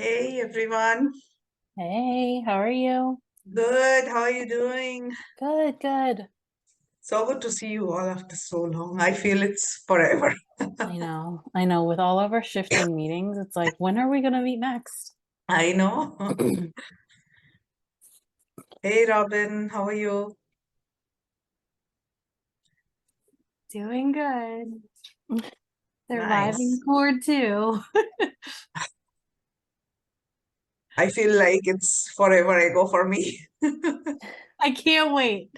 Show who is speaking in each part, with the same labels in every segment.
Speaker 1: Hey everyone.
Speaker 2: Hey, how are you?
Speaker 1: Good. How are you doing?
Speaker 2: Good, good.
Speaker 1: So good to see you all after so long. I feel it's forever.
Speaker 2: I know. With all of our shifting meetings, it's like, when are we gonna meet next?
Speaker 1: I know. Hey Robin, how are you?
Speaker 2: Doing good. Surviving
Speaker 1: Nice.
Speaker 2: core too.
Speaker 1: I feel like it's forever ago for me.
Speaker 2: I can't wait.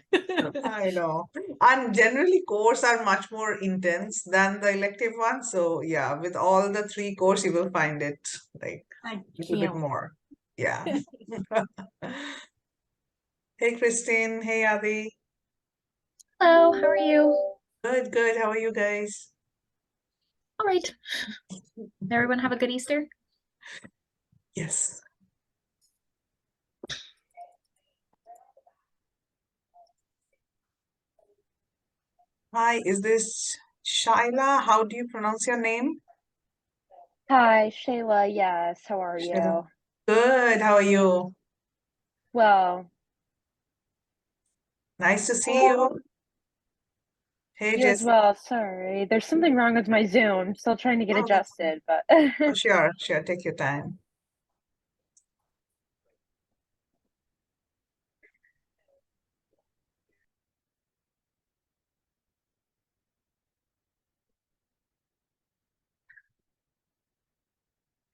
Speaker 1: I know. And generally courses are much more intense than the elective ones. So yeah, with all the three courses you will find it like
Speaker 2: I
Speaker 1: a little bit
Speaker 2: can't
Speaker 1: more. Yeah.
Speaker 2: wait.
Speaker 1: Hey Christine. Hey Adi.
Speaker 3: Hello, how are you?
Speaker 1: Good, good. How are you guys?
Speaker 3: All right. Everyone have a good Easter?
Speaker 1: Yes. Hi, is this Shaila? How do you pronounce your name?
Speaker 4: Hi, Shayla. Yes, how are
Speaker 1: Shaila.
Speaker 4: you?
Speaker 1: Good. How are you?
Speaker 4: Well,
Speaker 1: Nice to see you. Hey,
Speaker 4: you as
Speaker 1: Jess.
Speaker 4: well. Sorry, there's something wrong with my Zoom. Still trying to get
Speaker 1: Oh, that's fine.
Speaker 4: adjusted, but
Speaker 1: Oh, sure, sure. Take your time.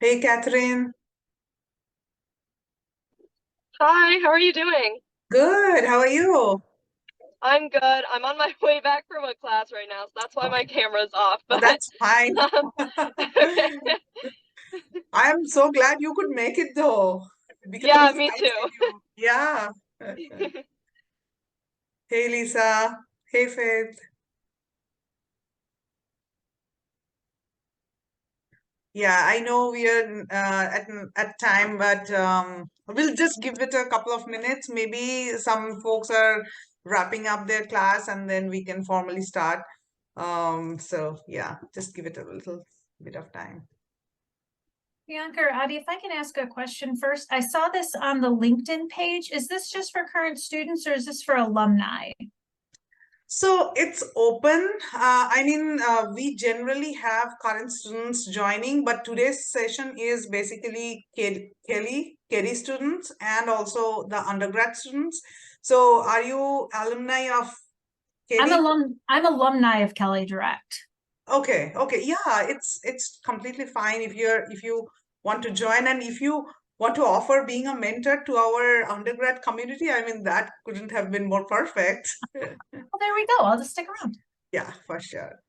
Speaker 1: Hey, Catherine.
Speaker 5: Hi, how are you doing?
Speaker 1: Good. How are you?
Speaker 5: I'm good. I'm on my way back from a class right now, so that's why my
Speaker 1: Okay.
Speaker 5: camera's off.
Speaker 1: Oh,
Speaker 5: But
Speaker 1: that's fine.
Speaker 5: okay.
Speaker 1: I am so glad you could make it though, because of
Speaker 5: Yeah,
Speaker 1: this
Speaker 5: me
Speaker 1: tight
Speaker 5: too.
Speaker 1: schedule. Yeah. Hey, Lisa. Hey, Faith. Yeah, I know we are at time, but we'll just give it a couple of minutes. Maybe some folks are wrapping up their class, and then we can formally start. So yeah, just give it a little bit of time.
Speaker 6: Bianca or Adi, if I can ask a question first, I saw this on the LinkedIn page. Is this just for current students or is this for alumni?
Speaker 1: So it's open. We generally have current students joining, but today's session is basically Kelly students and also the undergrad students. So are you alumni of Kelly?
Speaker 6: I'm alumni of Kelly Direct.
Speaker 1: Okay, okay. Yeah, it's completely fine if you want to join, and if you want to offer being a mentor to our undergrad community, I mean that couldn't have been more perfect.
Speaker 6: Well, there we go. I'll just stick around.
Speaker 1: Yeah, for sure.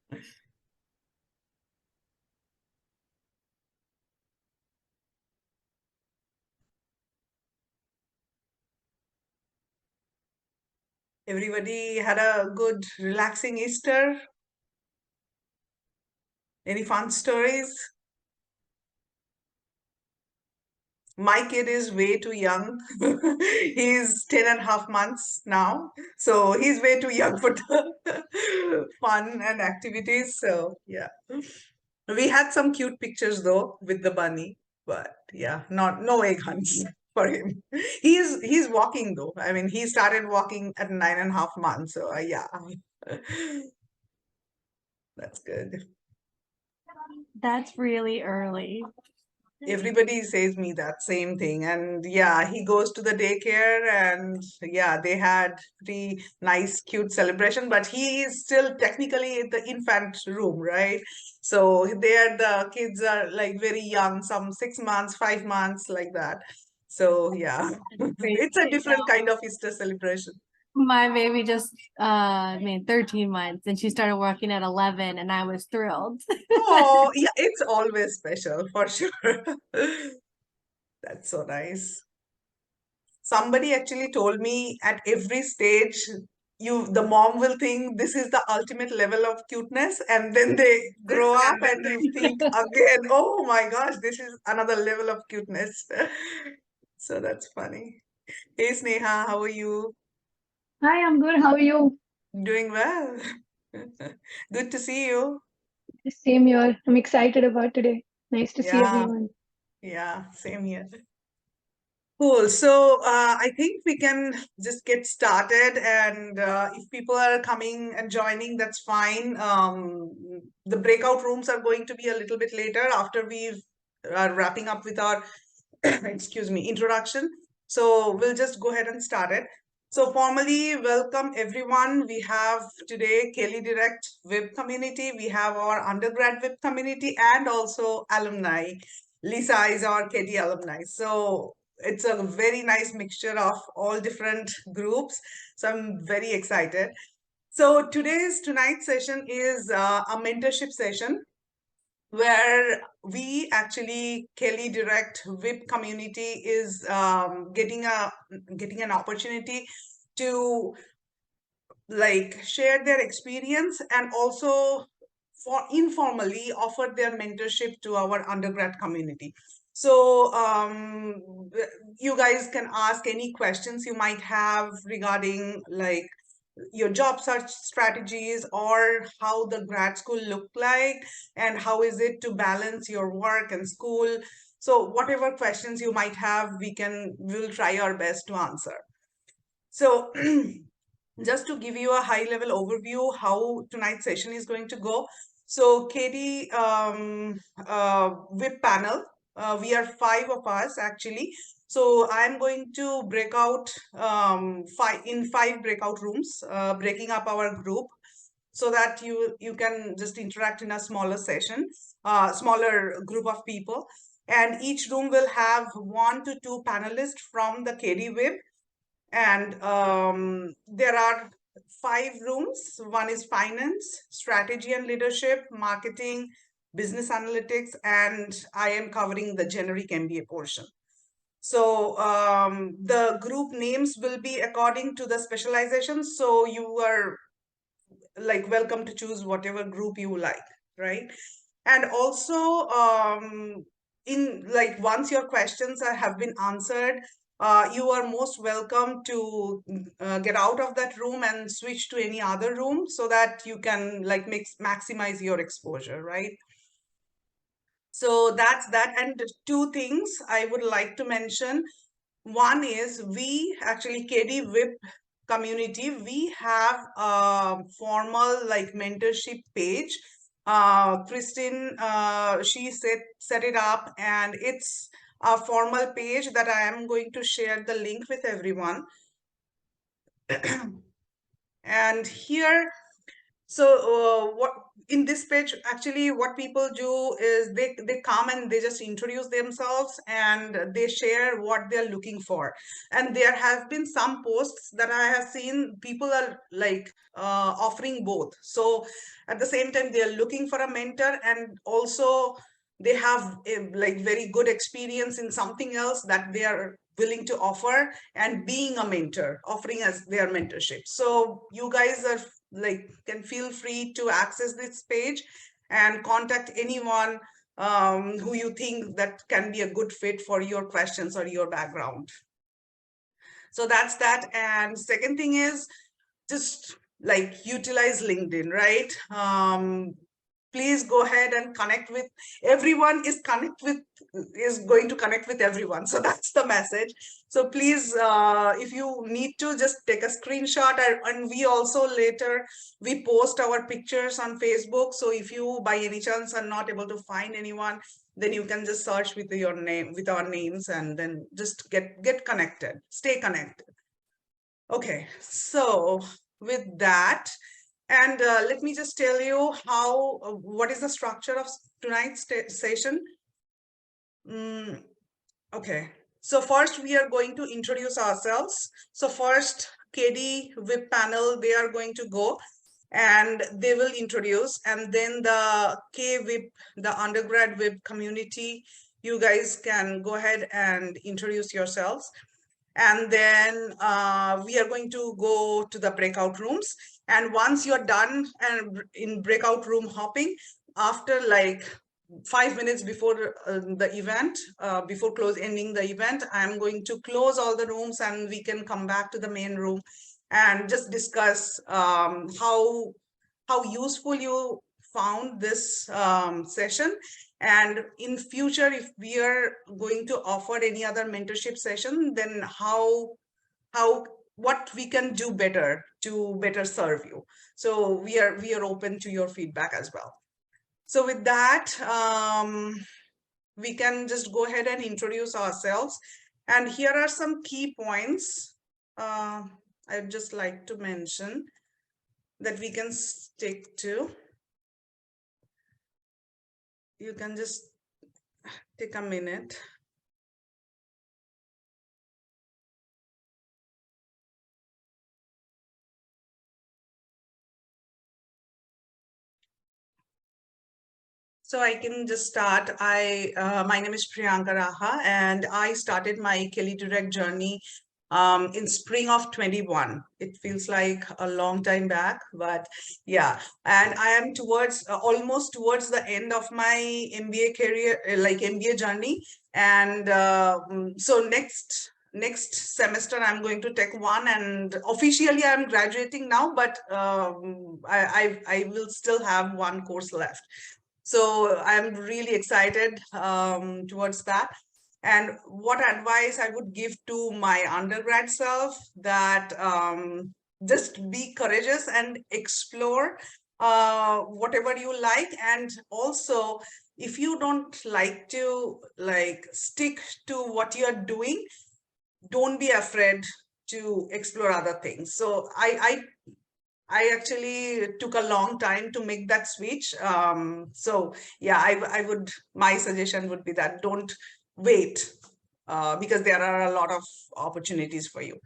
Speaker 1: Everybody had a good, relaxing Easter. Any fun stories? My kid is way too young. He's 10.5 months now. So he's way too young for the fun and activities. So yeah. We had some cute pictures though with the bunny, but yeah, not no egg hunts for him. He's walking though. I mean, he started walking at 9.5 months. So yeah, that's good.
Speaker 6: That's really early.
Speaker 1: Everybody says me that same thing, and yeah, he goes to the daycare, and yeah, they had pretty nice cute celebration, but he is still technically in the infant room, right? So there the kids are like very young, some 6 months, 5 months, like that. So yeah,
Speaker 6: Crazy.
Speaker 1: it's a
Speaker 6: No,
Speaker 1: different kind of Easter celebration.
Speaker 2: My baby just made 13 months and she started working at 11 and I was thrilled.
Speaker 1: Oh yeah, it's always special for sure. That's so nice. Somebody actually told me at every stage, the mom will think this is the ultimate level of cuteness, and then they grow up and you think again, oh my gosh, this is another level of cuteness. So that's funny. Hey Sneha, how are you?
Speaker 7: Hi, I'm good. How are you?
Speaker 1: Doing well. Good to see you.
Speaker 7: Same here. I'm excited about today. Nice to see
Speaker 1: Yeah,
Speaker 7: everyone.
Speaker 1: Yeah, same here. Cool. So I think we can just get started, and if people are coming and joining, that's fine. The breakout rooms are going to be a little bit later after we are wrapping up with our excuse me, introduction. So we'll just go ahead and start it. So formally welcome everyone. We have today Kelly Direct WIB community. We have our undergrad WIB community and also alumni. Lisa is our KD alumni. So it's a very nice mixture of all different groups. So I'm very excited. So tonight's session is a mentorship session where we actually Kelly Direct WIB community is getting an opportunity to like share their experience and also for informally offer their mentorship to our undergrad community. So you guys can ask any questions you might have regarding like your job search strategies or how the grad school look like and how is it to balance your work and school. So whatever questions you might have, we'll try our best to answer. So just to give you a high level overview how tonight's session is going to go. So Katie, WIB panel, we are 5 of us actually. So I'm going to break out five breakout rooms, breaking up our group so that you can just interact in a smaller session, smaller group of people. And each room will have 1 to 2 panelists from the KD WIB. And there are 5 rooms. One is finance, strategy and leadership, marketing, business analytics, and I am covering the generic MBA portion. So the group names will be according to the specialization. So you are like welcome to choose whatever group you like, right? And also in like once your questions have been answered, you are most welcome to get out of that room and switch to any other room so that you can like maximize your exposure, right? So that's that. And 2 things I would like to mention. One is we actually KD WIB community, we have a formal like mentorship page. Christine, she set it up and it's a formal page that I am going to share the link with everyone. And here, so what in this page, actually what people do is they come and they just introduce themselves and they share what they're looking for. And there have been some posts that I have seen people are like offering both. So at the same time, they're looking for a mentor and also they have a like very good experience in something else that they are willing to offer and being a mentor, offering as their mentorship. So you guys are like can feel free to access this page and contact anyone who you think that can be a good fit for your questions or your background. So that's that. And second thing is just like utilize LinkedIn, right? Please go ahead and connect with everyone is going to connect with everyone. So that's the message. So please, if you need to just take a screenshot and we also later, we post our pictures on Facebook. So if you by any chance are not able to find anyone, then you can just search with your name, with our names, and then just get connected, stay connected. Okay, so with that, and let me just tell you how, what is the structure of tonight's session. Okay, so first we are going to introduce ourselves. So first, KD WIB panel, they are going to go and they will introduce, and then the WIB, the undergrad WIB community, you guys can go ahead and introduce yourselves. And then we are going to go to the breakout rooms. And once you're done and in breakout room hopping, after like 5 minutes before the event, before ending the event, I'm going to close all the rooms and we can come back to the main room and just discuss how useful you found this session And in future, if we are going to offer any other mentorship session, then what we can do better to better serve you. So we are open to your feedback as well. So with that, we can just go ahead and introduce ourselves. And here are some key points I'd just like to mention that we can stick to. You can just take a minute. So I can just start. My name is Priyanka Raha, and I started my Kelly Direct journey in spring of 21. It feels like a long time back, but yeah. And I am towards almost towards the end of my MBA career, like MBA journey. And so next semester I'm going to take one, and officially I'm graduating now, but I will still have one course left. So I'm really excited towards that. And what advice I would give to my undergrad self, that just be courageous and explore whatever you like. And also, if you don't like to stick to what you're doing, don't be afraid to explore other things. So I actually took a long time to make that switch. So yeah, my suggestion would be that don't wait, because there are a lot of opportunities for you.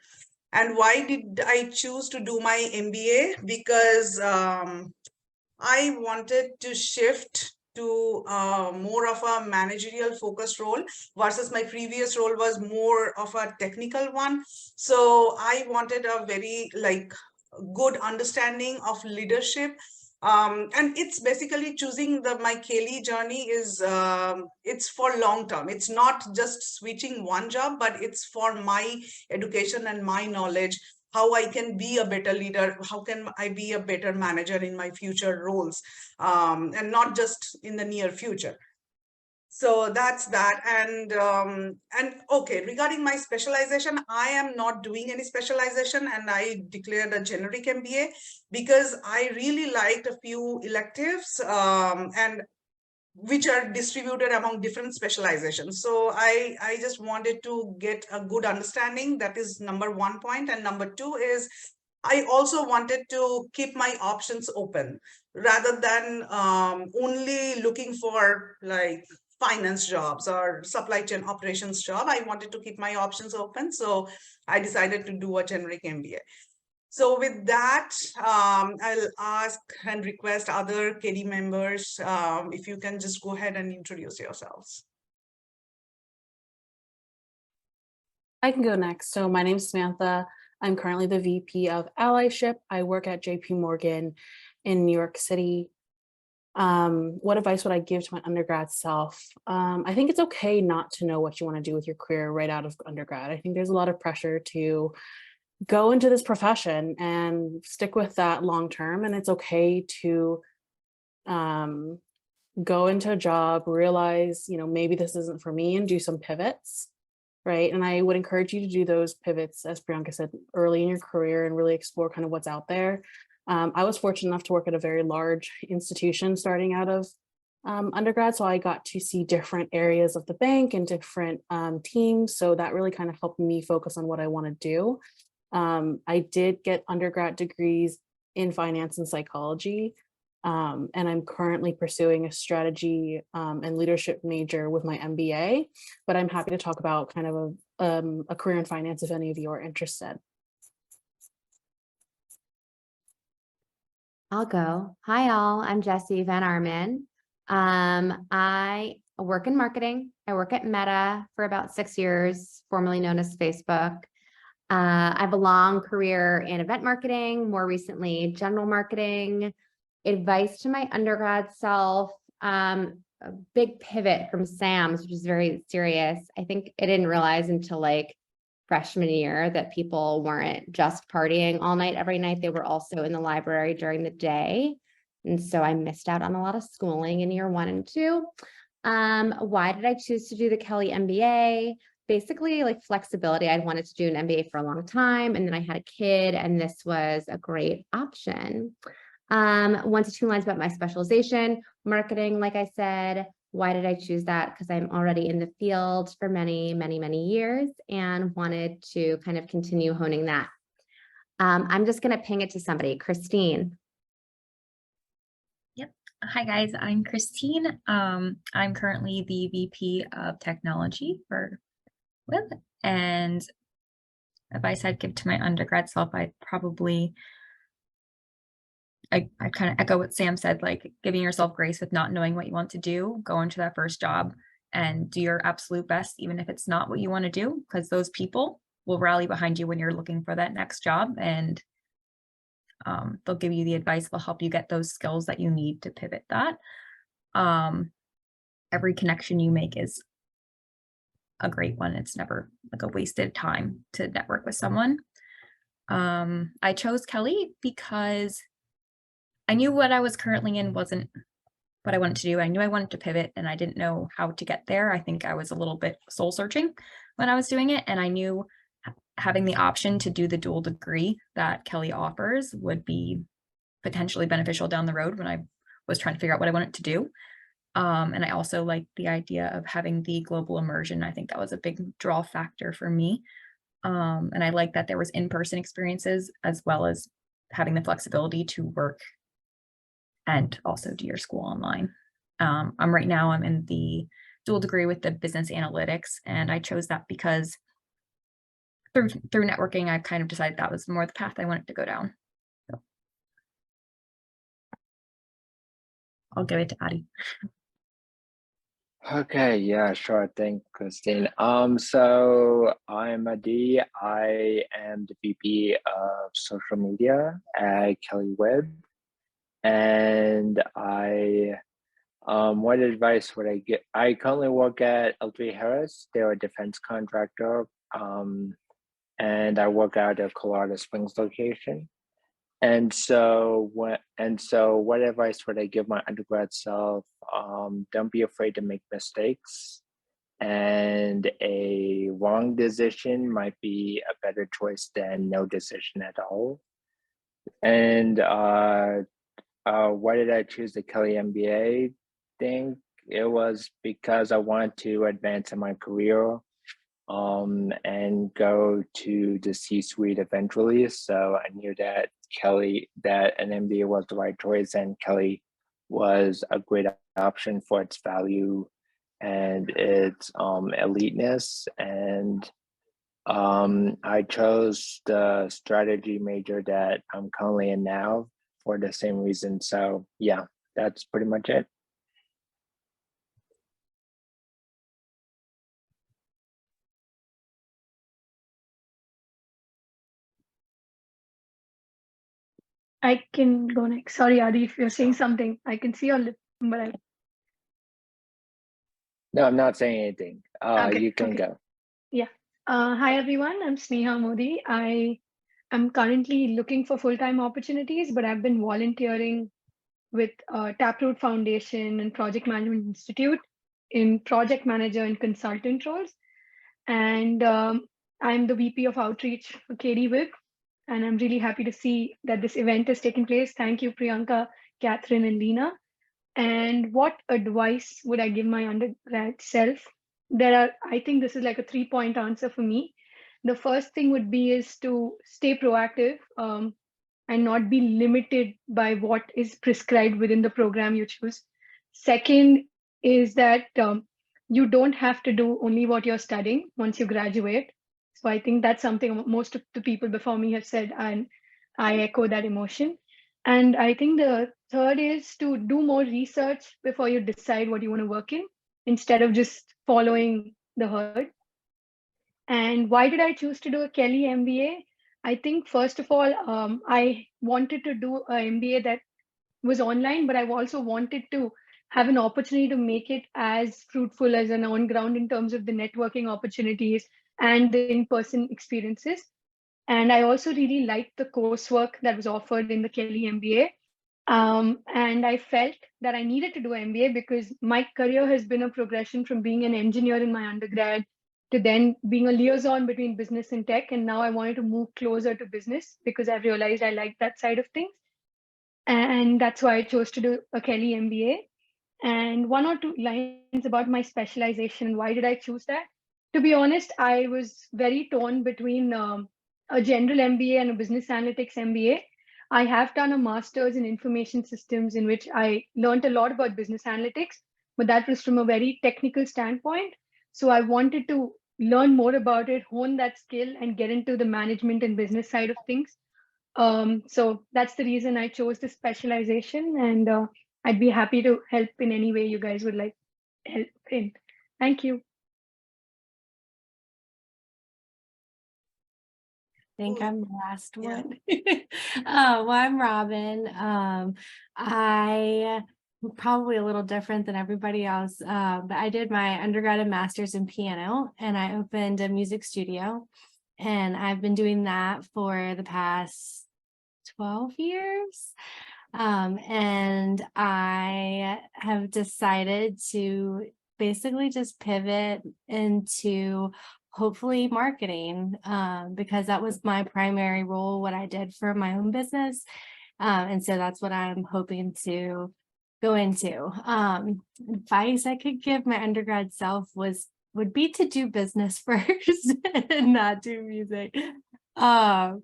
Speaker 1: And why did I choose to do my MBA? Because I wanted to shift to more of a managerial focused role, versus my previous role was more of a technical one. So I wanted a very good understanding of leadership. And it's basically choosing my Kelly journey is it's for long term. It's not just switching one job, but it's for my education and my knowledge, how I can be a better leader, how can I be a better manager in my future roles, and not just in the near future. So that's that. And okay, regarding my specialization, I am not doing any specialization, and I declared a generic MBA because I really liked a few electives and which are distributed among different specializations. So I just wanted to get a good understanding. That is number one point. And number two is I also wanted to keep my options open rather than only looking for finance jobs or supply chain operations job. I wanted to keep my options open. So I decided to do a generic MBA. So with that, I'll ask and request other KD members if you can just go ahead and introduce yourselves.
Speaker 8: I can go next. So my name is Samantha. I'm currently the VP of Allyship. I work at JP Morgan in New York City. What advice would I give to my undergrad self? I think it's okay not to know what you want to do with your career right out of undergrad. I think there's a lot of pressure to go into this profession and stick with that long term. And it's okay to go into a job, realize, maybe this isn't for me, and do some pivots, right? And I would encourage you to do those pivots, as Priyanka said, early in your career and really explore kind of what's out there. I was fortunate enough to work at a very large institution starting out of undergrad, so I got to see different areas of the bank and different teams. So that really kind of helped me focus on what I want to do. I did get undergrad degrees in finance and psychology, and I'm currently pursuing a strategy and leadership major with my MBA, but I'm happy to talk about kind of a career in finance if any of you are interested.
Speaker 9: I'll go. Hi, all. I'm Jessie Van Armen. I work in marketing. I work at Meta for about 6 years, formerly known as Facebook. I have a long career in event marketing, more recently general marketing. Advice to my undergrad self, a big pivot from Sam's, which is very serious. I think I didn't realize until freshman year that people weren't just partying all night every night. They were also in the library during the day. And so I missed out on a lot of schooling in year 1 and 2. Why did I choose to do the Kelly MBA? Basically, like flexibility. I'd wanted to do an MBA for a long time, and then I had a kid, and this was a great option. 1 to 2 lines about my specialization, marketing, like I said. Why did I choose that? Because I'm already in the field for many, many, many years and wanted to kind of continue honing that. I'm just going to ping it to somebody. Christine.
Speaker 3: Hi guys, I'm Christine. I'm currently the VP of Technology for WIB, and advice I'd give to my undergrad self, I kind of echo what Sam said, like giving yourself grace with not knowing what you want to do. Go into that first job and do your absolute best, even if it's not what you want to do, because those people will rally behind you when you're looking for that next job, and they'll give you the advice, they'll help you get those skills that you need to pivot that. Every connection you make is a great one. It's never like a wasted time to network with someone. I chose Kelly because I knew what I was currently in wasn't what I wanted to do. I knew I wanted to pivot and I didn't know how to get there. I think I was a little bit soul searching when I was doing it. And I knew having the option to do the dual degree that Kelly offers would be potentially beneficial down the road when I was trying to figure out what I wanted to do. And I also like the idea of having the global immersion. I think that was a big draw factor for me. And I like that there was in-person experiences as well as having the flexibility to work and also do your school online. I'm in the dual degree with the business analytics, and I chose that because through networking, I kind of decided that was more the path I wanted to go down. So I'll give it to Adi.
Speaker 10: Okay, yeah, sure. Thanks, Christine. So I'm Adi. I am the VP of social media at Kelly WIB. And what advice would I get? I currently work at L3Harris. They're a defense contractor. And I work out of Colorado Springs location. And so what advice would I give my undergrad self? Don't be afraid to make mistakes. And a wrong decision might be a better choice than no decision at all. And why did I choose the Kelly MBA thing? It was because I wanted to advance in my career and go to the C-suite eventually. So I knew that an MBA was the right choice, and Kelly was a great option for its value and its eliteness. And I chose the strategy major that I'm currently in now for the same reason. So yeah, that's pretty much it.
Speaker 7: I can go next. Sorry, Adi, if you're saying something, I can see your lip, but
Speaker 10: No, I'm not saying anything. You can go.
Speaker 7: Yeah. Hi, everyone. I'm Sneha Modi. I am currently looking for full-time opportunities, but I've been volunteering with Taproot Foundation and Project Management Institute in project manager and consultant roles. And I'm the VP of Outreach for KD WIB. And I'm really happy to see that this event is taking place. Thank you, Priyanka, Catherine, and Lena. And what advice would I give my undergrad self? I think this is like a 3-point answer for me. The first thing would be is to stay proactive and not be limited by what is prescribed within the program you choose. Second is that you don't have to do only what you're studying once you graduate. So I think that's something most of the people before me have said, and I echo that emotion. And I think the third is to do more research before you decide what you want to work in, instead of just following the herd. And why did I choose to do a Kelly MBA? I think, first of all, I wanted to do an MBA that was online, but I also wanted to have an opportunity to make it as fruitful as an on ground in terms of the networking opportunities and the in-person experiences. And I also really liked the coursework that was offered in the Kelly MBA. And I felt that I needed to do MBA because my career has been a progression from being an engineer in my undergrad to then being a liaison between business and tech. And now I wanted to move closer to business because I've realized I like that side of things. And that's why I chose to do a Kelly MBA. And one or two lines about my specialization and why did I choose that? To be honest, I was very torn between a general MBA and a business analytics MBA. I have done a master's in information systems in which I learned a lot about business analytics, but that was from a very technical standpoint. So I wanted to learn more about it, hone that skill, and get into the management and business side of things. So that's the reason I chose this specialization, and I'd be happy to help in any way you guys would like help in. Thank you.
Speaker 2: I think
Speaker 1: Cool.
Speaker 2: I'm the last
Speaker 1: Yeah.
Speaker 2: one. Well, I'm Robin. I'm probably a little different than everybody else, but I did my undergrad and master's in piano, and I opened a music studio, and I've been doing that for the past 12 years. And I have decided to basically just pivot into hopefully marketing, because that was my primary role, what I did for my own business. And so that's what I'm hoping to go into. Advice I could give my undergrad self would be to do business first and not do music. But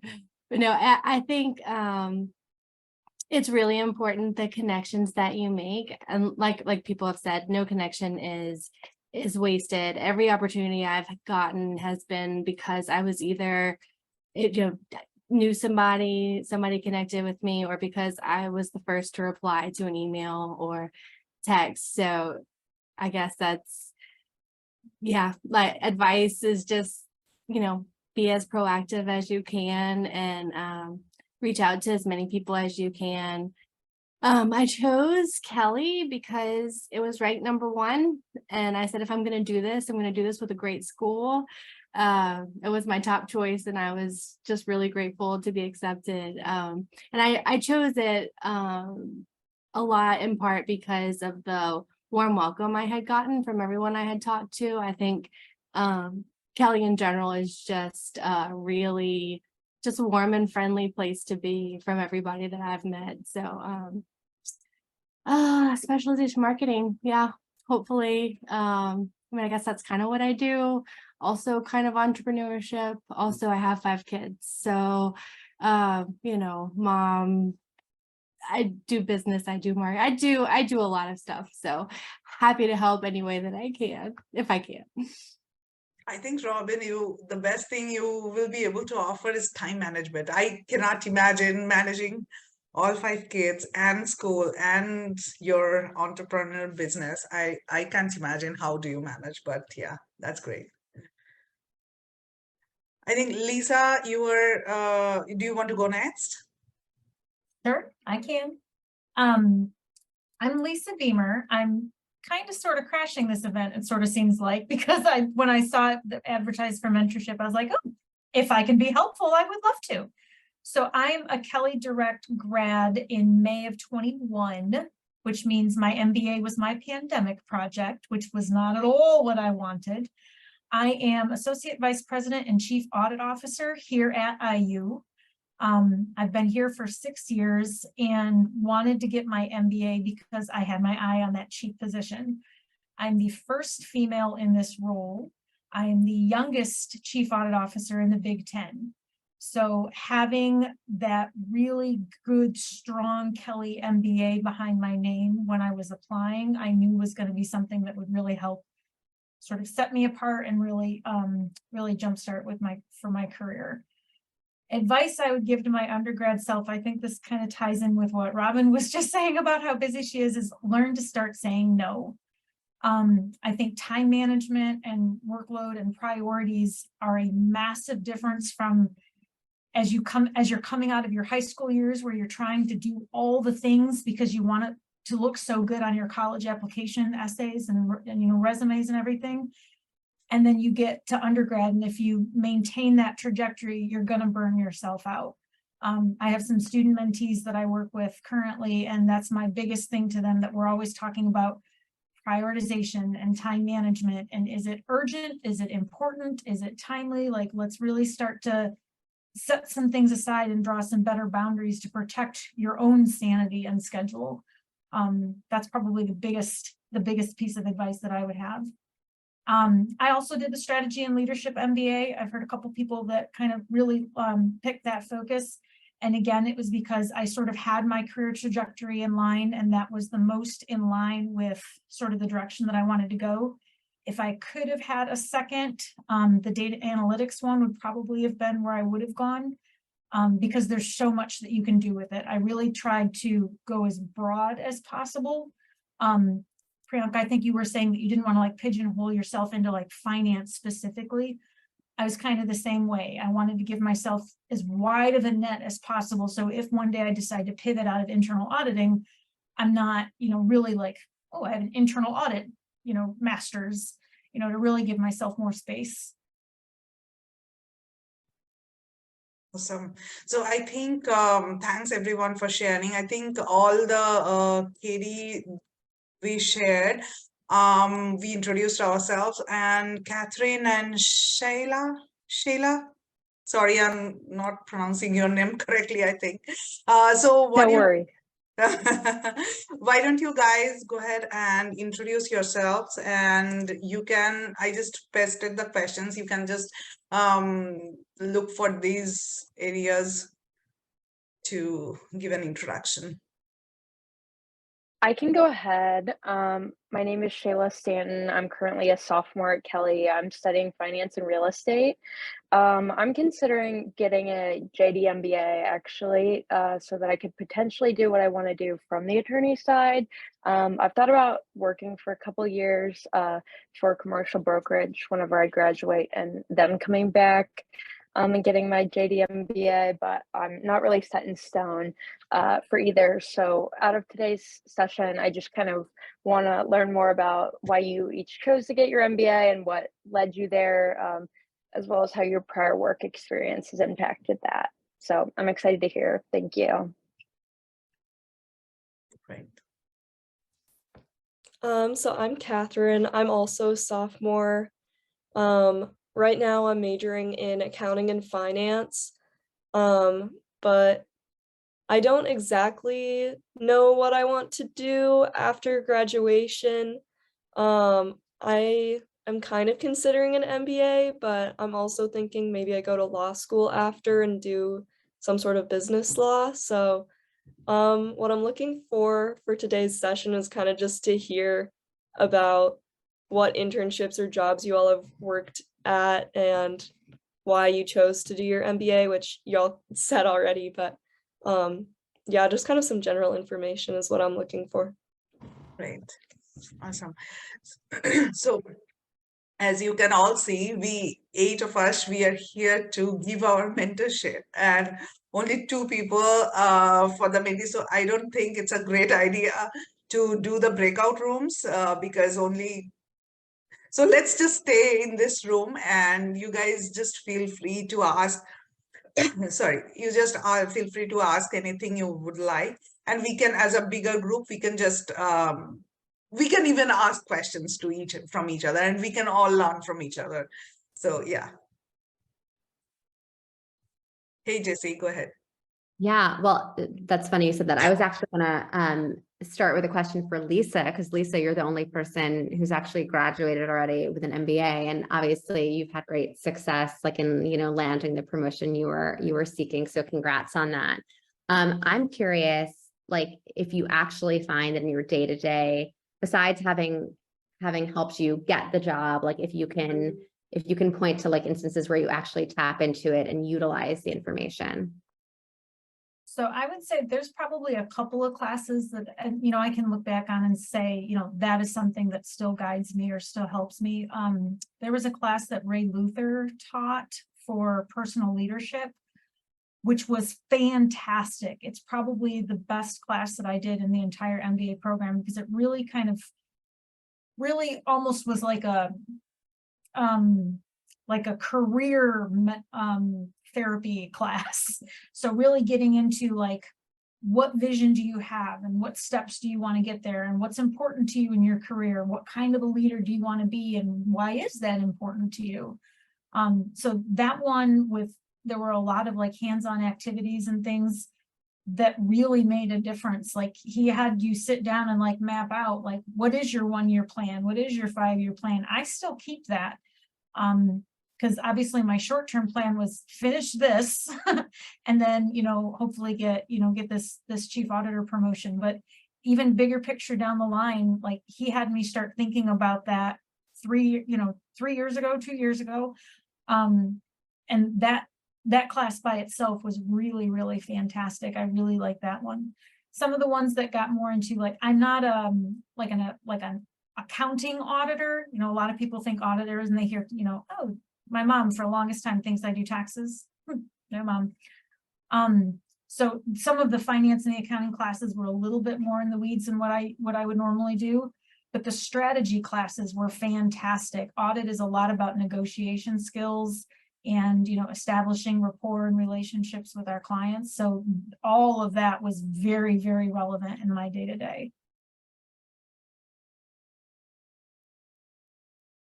Speaker 2: no, I think it's really important the connections that you make, and like people have said, no connection is wasted. Every opportunity I've gotten has been because I was either knew somebody connected with me, or because I was the first to reply to an email or text. So I guess that's, yeah, like advice is just, be as proactive as you can, and reach out to as many people as you can. I chose Kelly because it was ranked #1. And I said, if I'm going to do this, I'm going to do this with a great school. It was my top choice, and I was just really grateful to be accepted. And I chose it a lot in part because of the warm welcome I had gotten from everyone I had talked to. I think Kelly in general is just really just a warm and friendly place to be from everybody that I've met. So specialization marketing, yeah, hopefully. I guess that's kind of what I do. Also kind of entrepreneurship. Also, I have 5 kids. So mom, I do business, I do marketing, I do a lot of stuff. So happy to help any way that I can, if I can.
Speaker 1: I think, Robin, the best thing you will be able to offer is time management. I cannot imagine managing all 5 kids and school and your entrepreneurial business. I can't imagine how do you manage, but yeah, that's great. I think Lisa, do you want to go next?
Speaker 6: Sure, I can. I'm Lisa Beamer. I'm kind of sort of crashing this event, it sort of seems like, because when I saw it advertised for mentorship, I was like, oh, if I can be helpful, I would love to. So I'm a Kelly Direct grad in May of 21, which means my MBA was my pandemic project, which was not at all what I wanted. I am Associate Vice President and Chief Audit Officer here at IU. I've been here for 6 years and wanted to get my MBA because I had my eye on that chief position. I'm the first female in this role. I am the youngest chief audit officer in the Big Ten. So having that really good, strong Kelly MBA behind my name when I was applying, I knew was going to be something that would really help sort of set me apart and really jumpstart for my career. Advice I would give to my undergrad self, I think this kind of ties in with what Robin was just saying about how busy she is learn to start saying no. I think time management and workload and priorities are a massive difference from as you're coming out of your high school years where you're trying to do all the things because you want it to look so good on your college application essays and resumes and everything. And then you get to undergrad, and if you maintain that trajectory, you're going to burn yourself out. I have some student mentees that I work with currently, and that's my biggest thing to them, that we're always talking about prioritization and time management. And is it urgent? Is it important? Is it timely? Like, let's really start to set some things aside and draw some better boundaries to protect your own sanity and schedule. That's probably the biggest piece of advice that I would have. I also did the strategy and leadership MBA. I've heard a couple people that kind of really picked that focus. And again, it was because I sort of had my career trajectory in line, and that was the most in line with sort of the direction that I wanted to go. If I could have had a second, the data analytics one would probably have been where I would have gone, because there's so much that you can do with it. I really tried to go as broad as possible. Priyanka, I think you were saying that you didn't want to like pigeonhole yourself into like finance specifically. I was kind of the same way. I wanted to give myself as wide of a net as possible. So if one day I decide to pivot out of internal auditing, I'm not, really like, oh, I have an internal audit, master's, to really give myself more space.
Speaker 1: Awesome. So I think, thanks everyone for sharing. I think all the KD we shared, we introduced ourselves, and Catherine and Shayla, sorry, I'm not pronouncing your name correctly, I think. So what
Speaker 4: Don't worry.
Speaker 1: Why don't you guys go ahead and introduce yourselves, and you can, I just pasted the questions, you can just look for these areas to give an introduction.
Speaker 4: I can go ahead. My name is Shayla Stanton. I'm currently a sophomore at Kelly. I'm studying finance and real estate. I'm considering getting a JD MBA actually, so that I could potentially do what I want to do from the attorney side. I've thought about working for a couple years for a commercial brokerage whenever I graduate, and then coming back and getting my JD MBA, but I'm not really set in stone for either. So out of today's session, I just kind of want to learn more about why you each chose to get your MBA and what led you there, as well as how your prior work experience has impacted that. So I'm excited to hear. Thank you.
Speaker 1: Great.
Speaker 11: So I'm Catherine. I'm also a sophomore. Right now I'm majoring in accounting and finance, but I don't exactly know what I want to do after graduation. I am kind of considering an MBA, but I'm also thinking maybe I go to law school after and do some sort of business law. So what I'm looking for today's session is kind of just to hear about what internships or jobs you all have worked at and why you chose to do your MBA, which y'all said already, but yeah, just kind of some general information is what I'm looking for.
Speaker 1: Great. Awesome. So as you can all see, we 8 of us, we are here to give our mentorship, and only 2 people for the mentee. So I don't think it's a great idea to do the breakout rooms because only, so let's just stay in this room, and you guys just feel free to ask. Sorry, you just feel free to ask anything you would like, and we can, as a bigger group, we can just we can even ask questions to from each other, and we can all learn from each other. So yeah. Hey Jesse, go ahead.
Speaker 9: Yeah, well, that's funny you said that. I was actually gonna start with a question for Lisa, because Lisa, you're the only person who's actually graduated already with an MBA, and obviously you've had great success, like in landing the promotion you were seeking. So congrats on that. I'm curious, like if you actually find that in your day to day, besides having helped you get the job, like if you can point to like instances where you actually tap into it and utilize the information.
Speaker 6: So I would say there's probably a couple of classes that, I can look back on and say, that is something that still guides me or still helps me. There was a class that Ray Luther taught for personal leadership, which was fantastic. It's probably the best class that I did in the entire MBA program, because it really kind of, really almost was like a, like a career therapy class. So really getting into like, what vision do you have and what steps do you want to get there and what's important to you in your career? What kind of a leader do you want to be and why is that important to you? So that one there were a lot of like hands-on activities and things that really made a difference. Like he had you sit down and like map out like, what is your 1-year plan? What is your 5-year plan? I still keep that. Because obviously my short-term plan was finish this and then, hopefully get this chief auditor promotion. But even bigger picture down the line, like he had me start thinking about that 3 years ago, 2 years ago. And that class by itself was really, really fantastic. I really like that one. Some of the ones that got more into like, I'm not like an accounting auditor. A lot of people think auditors and they hear, oh, my mom for the longest time thinks I do taxes. No, mom. So some of the finance and the accounting classes were a little bit more in the weeds than what I would normally do, but the strategy classes were fantastic. Audit is a lot about negotiation skills and establishing rapport and relationships with our clients. So all of that was very, very relevant in my day-to-day.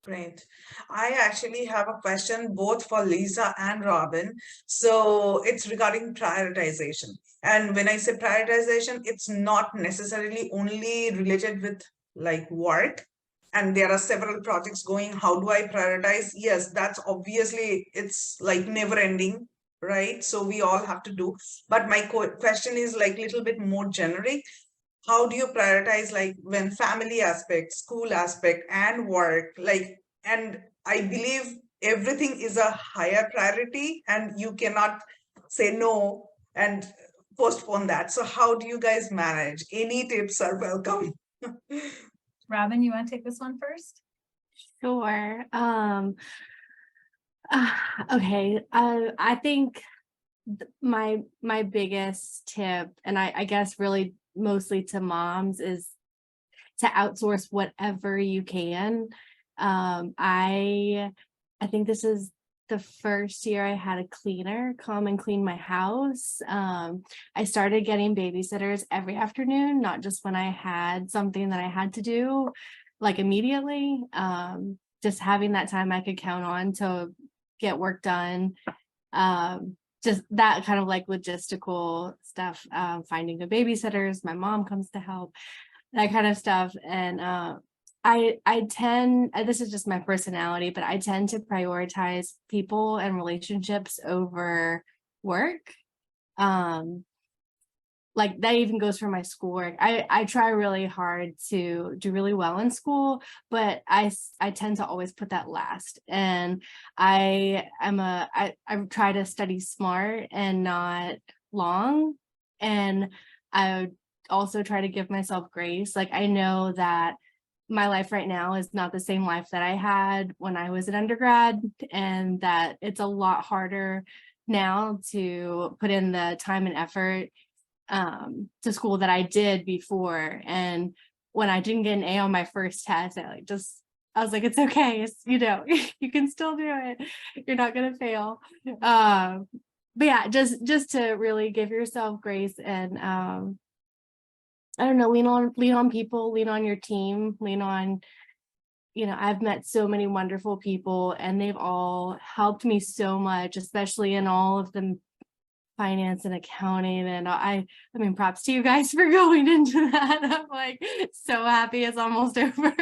Speaker 1: Great. I actually have a question both for Lisa and Robin. So it's regarding prioritization. And when I say prioritization, it's not necessarily only related with like work. And there are several projects going. How do I prioritize? Yes, that's obviously, it's like never ending, right? So we all have to do. But my question is like a little bit more generic. How do you prioritize like when family aspect, school aspect and work, like, and I believe everything is a higher priority and you cannot say no and postpone that. So how do you guys manage? Any tips are welcome.
Speaker 6: Robin, you want to take this one first?
Speaker 2: Sure. Okay. I think my biggest tip, and I guess really mostly to moms, is to outsource whatever you can. I think this is the first year I had a cleaner come and clean my house. I started getting babysitters every afternoon, not just when I had something that I had to do like immediately. Just having that time I could count on to get work done. Just that kind of like logistical stuff, finding the babysitters, my mom comes to help, that kind of stuff. And I tend, this is just my personality, but I tend to prioritize people and relationships over work. Like that even goes for my schoolwork. I try really hard to do really well in school, but I tend to always put that last. And I try to study smart and not long. And I also try to give myself grace. Like I know that my life right now is not the same life that I had when I was an undergrad, and that it's a lot harder now to put in the time and effort to school that I did before. And when I didn't get an A on my first test, I was like, it's okay. It's, you can still do it. You're not going to fail. But yeah, just to really give yourself grace and, I don't know, lean on people, lean on your team, lean on, I've met so many wonderful people and they've all helped me so much, especially in all of the finance and accounting. And I mean, props to you guys for going into that. I'm like so happy it's almost over.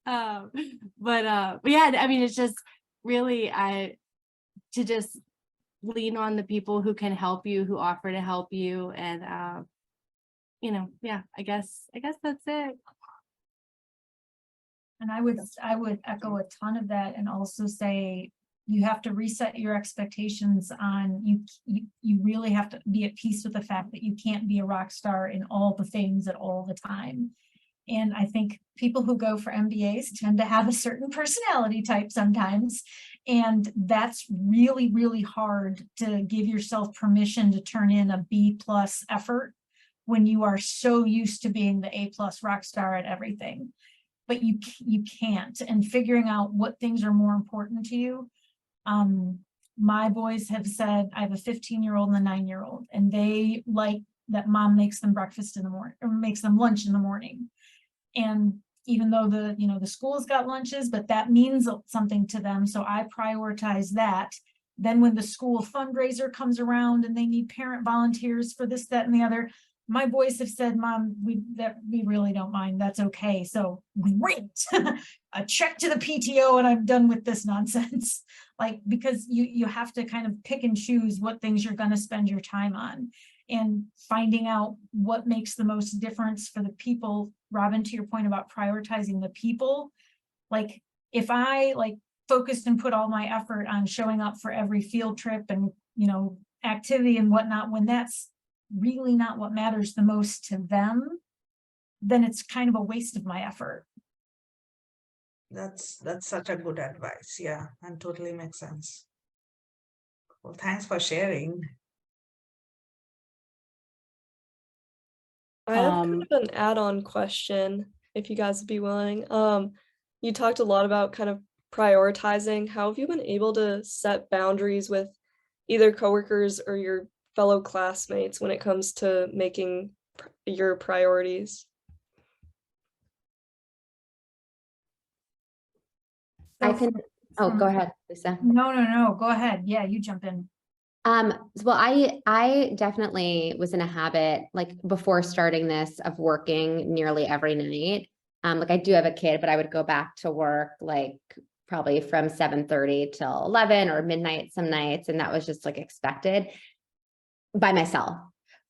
Speaker 2: But yeah, I mean, it's just really to just lean on the people who can help you, who offer to help you. And yeah, I guess that's it.
Speaker 6: And I would echo a ton of that and also say you have to reset your expectations on you really have to be at peace with the fact that you can't be a rock star in all the things at all the time. And I think people who go for MBAs tend to have a certain personality type sometimes. And that's really, really hard to give yourself permission to turn in a B+ effort when you are so used to being the A+ rock star at everything. But you can't. And figuring out what things are more important to you. My boys have said, I have a 15-year-old and a 9-year-old, and they like that mom makes them breakfast in the morning or makes them lunch in the morning. And even though the school's got lunches, but that means something to them. So I prioritize that. Then when the school fundraiser comes around and they need parent volunteers for this, that, and the other, my boys have said, Mom, we really don't mind. That's okay. So great. A check to the PTO and I'm done with this nonsense. Like, because you have to kind of pick and choose what things you're going to spend your time on, and finding out what makes the most difference for the people. Robin, to your point about prioritizing the people, like if I focused and put all my effort on showing up for every field trip and activity and whatnot, when that's really not what matters the most to them, then it's kind of a waste of my effort.
Speaker 1: That's such a good advice. Yeah, and totally makes sense. Well, thanks for sharing.
Speaker 11: I have kind of an add-on question, if you guys would be willing. You talked a lot about kind of prioritizing. How have you been able to set boundaries with either coworkers or your fellow classmates when it comes to making your priorities?
Speaker 9: I can, oh, go ahead, Lisa.
Speaker 6: No, go ahead. Yeah, you jump in.
Speaker 9: Well, I definitely was in a habit, like before starting this, of working nearly every night. Like I do have a kid, but I would go back to work like probably from 7:30 till 11 or midnight some nights. And that was just like expected by myself.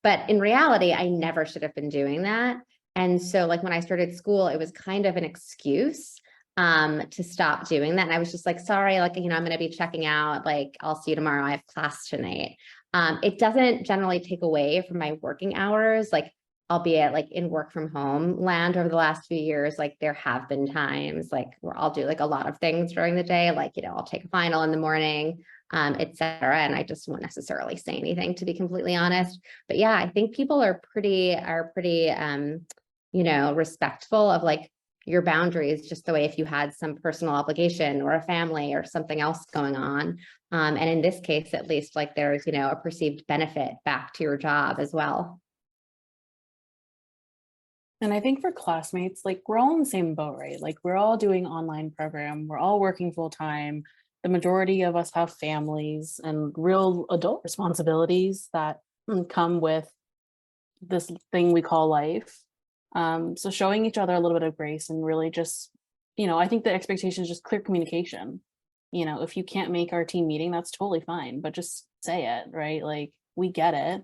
Speaker 9: But in reality, I never should have been doing that. And so like when I started school, it was kind of an excuse to stop doing that. And I was just like, sorry, like, I'm going to be checking out, like, I'll see you tomorrow. I have class tonight. It doesn't generally take away from my working hours, like, albeit like in work from home land over the last few years, like there have been times like where I'll do like a lot of things during the day, like, I'll take a final in the morning, etc. And I just won't necessarily say anything, to be completely honest. But yeah, I think people are pretty, respectful of like your boundaries, just the way if you had some personal obligation or a family or something else going on. And in this case, at least, like there's, a perceived benefit back to your job as well.
Speaker 8: And I think for classmates, like we're all in the same boat, right? Like we're all doing online program, we're all working full time. The majority of us have families and real adult responsibilities that come with this thing we call life. So showing each other a little bit of grace and really just, I think the expectation is just clear communication. If you can't make our team meeting, that's totally fine, but just say it, right? Like we get it.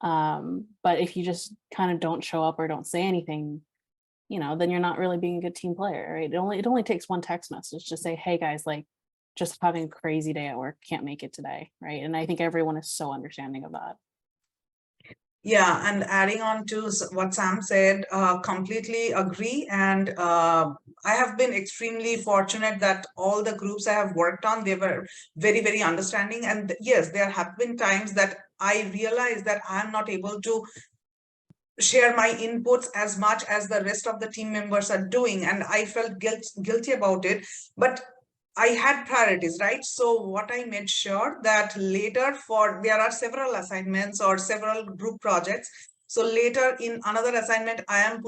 Speaker 8: But if you just kind of don't show up or don't say anything, then you're not really being a good team player, right? It only takes one text message to say, hey guys, like just having a crazy day at work, can't make it today, right? And I think everyone is so understanding of that.
Speaker 1: Yeah, and adding on to what Sam said, completely agree. And I have been extremely fortunate that all the groups I have worked on, they were very, very understanding. And yes, there have been times that I realized that I'm not able to share my inputs as much as the rest of the team members are doing. And I felt guilty about it. But I had priorities, right? So what I made sure that later there are several assignments or several group projects. So later in another assignment, I'm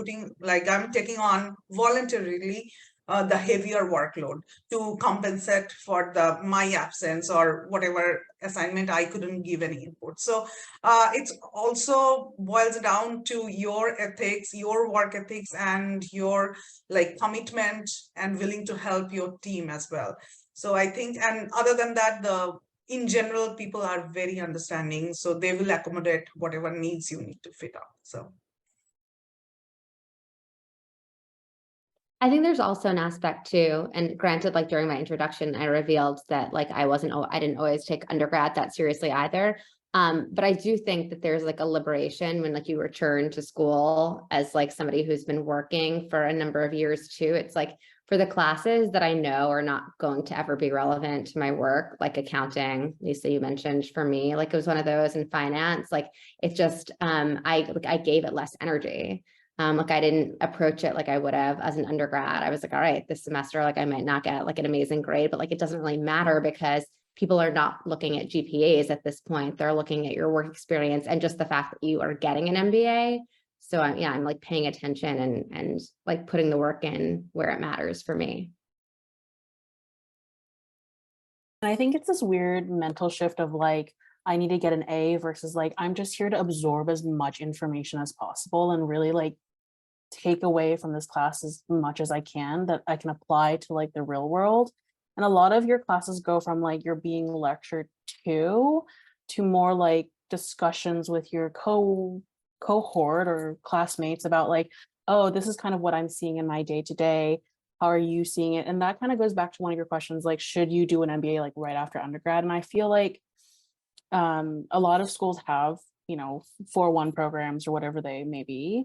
Speaker 1: taking on voluntarily the heavier workload to compensate for my absence or whatever assignment I couldn't give any input. So it's also boils down to your ethics, your work ethics, and your commitment and willing to help your team as well. So I think, and other than that, in general, people are very understanding, so they will accommodate whatever needs you need to fit up. So
Speaker 9: I think there's also an aspect too, and granted, like during my introduction, I revealed that like I didn't always take undergrad that seriously either. But I do think that there's like a liberation when like you return to school as like somebody who's been working for a number of years too. It's like for the classes that I know are not going to ever be relevant to my work, like accounting, Lisa, you mentioned for me, like it was one of those in finance, like it's just, I gave it less energy. Like I didn't approach it like I would have as an undergrad. I was like, all right, this semester, like I might not get like an amazing grade, but like it doesn't really matter because people are not looking at GPAs at this point. They're looking at your work experience and just the fact that you are getting an MBA. So I'm like paying attention and like putting the work in where it matters for me.
Speaker 8: And I think it's this weird mental shift of like, I need to get an A versus like, I'm just here to absorb as much information as possible and really like take away from this class as much as I can that I can apply to like the real world. And a lot of your classes go from like you're being lectured to more like discussions with your cohort or classmates about like, oh, this is kind of what I'm seeing in my day to day. How are you seeing it? And that kind of goes back to one of your questions, like, should you do an MBA like right after undergrad? And I feel like a lot of schools have, 4-1 programs or whatever they may be.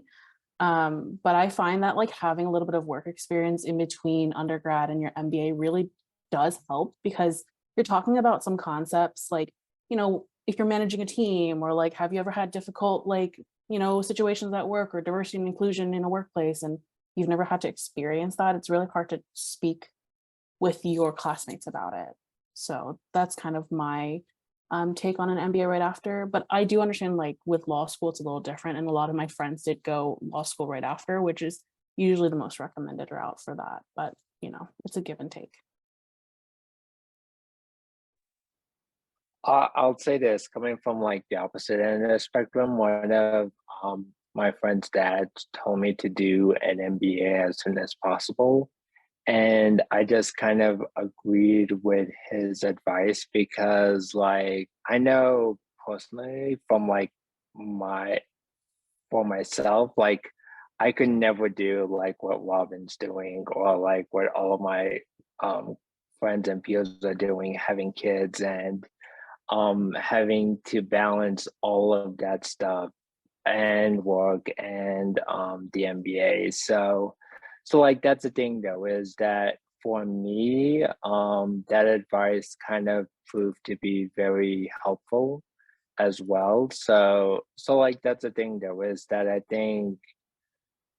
Speaker 8: But I find that like having a little bit of work experience in between undergrad and your MBA really does help, because you're talking about some concepts like, if you're managing a team, or like, have you ever had difficult like, situations at work or diversity and inclusion in a workplace, and you've never had to experience that, it's really hard to speak with your classmates about it. So that's kind of my take on an MBA right after. But I do understand like with law school, it's a little different. And a lot of my friends did go law school right after, which is usually the most recommended route for that. But, it's a give and take.
Speaker 10: I'll say this, coming from like the opposite end of the spectrum, one of my friend's dad told me to do an MBA as soon as possible. And I just kind of agreed with his advice, because like I know personally from like for myself, like I could never do like what Robin's doing, or like what all of my friends and peers are doing, having kids and having to balance all of that stuff and work and the MBA. So like that's the thing though, is that for me, that advice kind of proved to be very helpful as well. So like that's the thing though, is that I think,